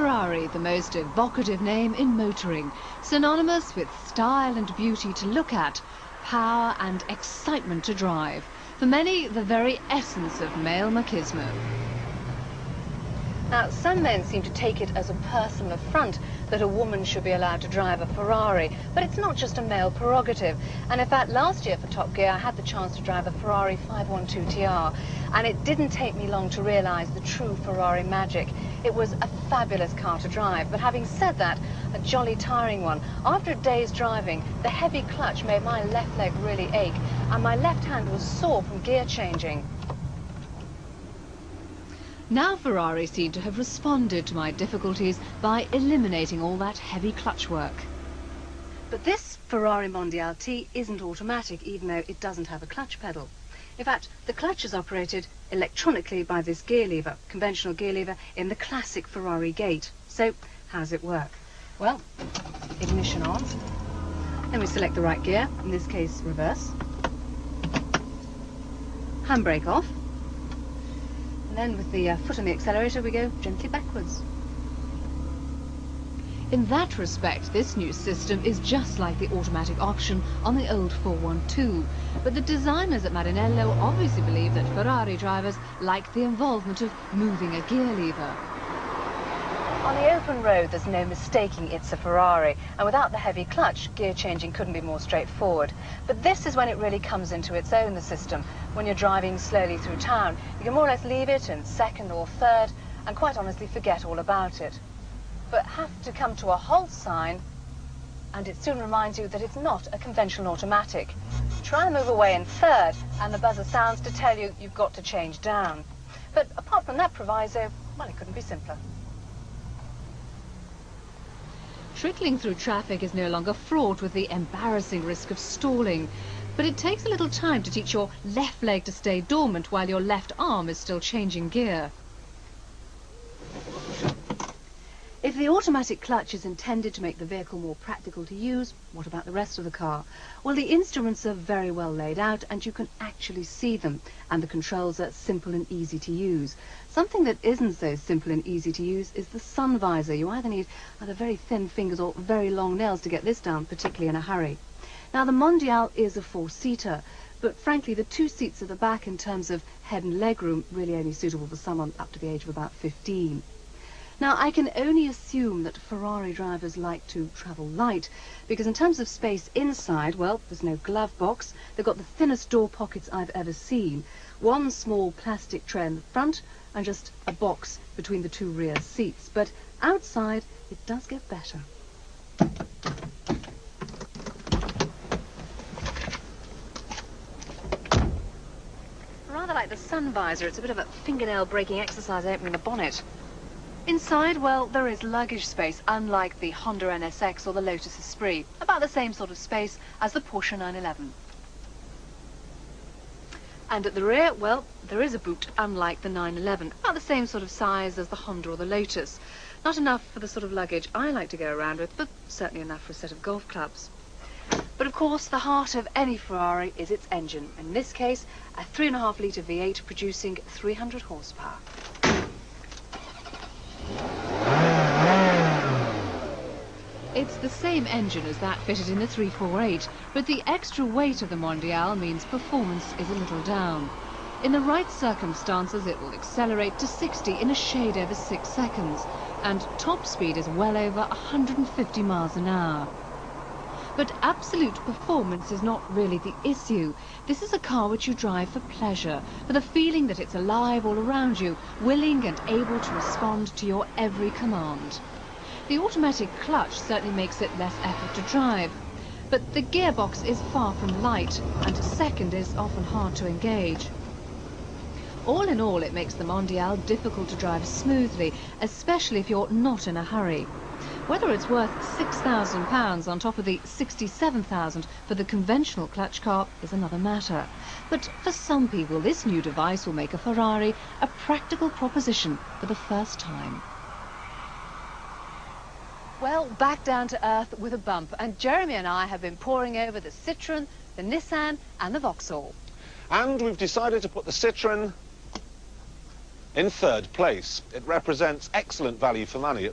Ferrari, the most evocative name in motoring, synonymous with style and beauty to look at, power and excitement to drive. For many, the very essence of male machismo. Now, some men seem to take it as a personal affront that a woman should be allowed to drive a Ferrari, but it's not just a male prerogative. And in fact, last year for Top Gear, I had the chance to drive a Ferrari 512 TR, and it didn't take me long to realise the true Ferrari magic. It was a fabulous car to drive, but having said that, a jolly tiring one. After a day's driving, the heavy clutch made my left leg really ache, and my left hand was sore from gear changing. Now Ferrari seem to have responded to my difficulties by eliminating all that heavy clutch work. But this Ferrari Mondial T isn't automatic, even though it doesn't have a clutch pedal. In fact, the clutch is operated electronically by this gear lever, conventional gear lever, in the classic Ferrari gate. So, how does it work? Well, ignition on. Then we select the right gear, in this case reverse. Handbrake off. And then with the foot on the accelerator, we go gently backwards. In that respect, this new system is just like the automatic option on the old 412. But the designers at Maranello obviously believe that Ferrari drivers like the involvement of moving a gear lever. On the open road, there's no mistaking it's a Ferrari, and without the heavy clutch, gear changing couldn't be more straightforward. But this is when it really comes into its own, the system. When you're driving slowly through town, you can more or less leave it in second or third, and quite honestly forget all about it. But have to come to a halt sign, and it soon reminds you that it's not a conventional automatic. Try and move away in third, and the buzzer sounds to tell you you've got to change down. But apart from that proviso, well, it couldn't be simpler. Trickling through traffic is no longer fraught with the embarrassing risk of stalling. But it takes a little time to teach your left leg to stay dormant while your left arm is still changing gear. If the automatic clutch is intended to make the vehicle more practical to use, what about the rest of the car? Well, the instruments are very well laid out and you can actually see them, and the controls are simple and easy to use. Something that isn't so simple and easy to use is the sun visor. You either need very thin fingers or very long nails to get this down, particularly in a hurry. Now, the Mondial is a four-seater, but frankly, the two seats at the back in terms of head and leg room really only suitable for someone up to the age of about 15. Now, I can only assume that Ferrari drivers like to travel light, because in terms of space inside, well, there's no glove box. They've got the thinnest door pockets I've ever seen. One small plastic tray in the front, and just a box between the two rear seats. But outside, it does get better. Rather like the sun visor, it's a bit of a fingernail-breaking exercise opening the bonnet. Inside, well, there is luggage space, unlike the Honda NSX or the Lotus Esprit. About the same sort of space as the Porsche 911. And at the rear, well, there is a boot, unlike the 911. About the same sort of size as the Honda or the Lotus. Not enough for the sort of luggage I like to go around with, but certainly enough for a set of golf clubs. But of course, the heart of any Ferrari is its engine. In this case, a 3.5-litre V8 producing 300 horsepower. It's the same engine as that fitted in the 348, but the extra weight of the Mondial means performance is a little down. In the right circumstances, it will accelerate to 60 in a shade over 6 seconds, and top speed is well over 150 miles an hour. But absolute performance is not really the issue. This is a car which you drive for pleasure, for the feeling that it's alive all around you, willing and able to respond to your every command. The automatic clutch certainly makes it less effort to drive, but the gearbox is far from light, and second is often hard to engage. All in all, it makes the Mondial difficult to drive smoothly, especially if you're not in a hurry. Whether it's worth £6,000 on top of the £67,000 for the conventional clutch car is another matter. But for some people, this new device will make a Ferrari a practical proposition for the first time. Well, back down to earth with a bump, and Jeremy and I have been poring over the Citroën, the Nissan and the Vauxhall. And we've decided to put the Citroën in third place. It represents excellent value for money at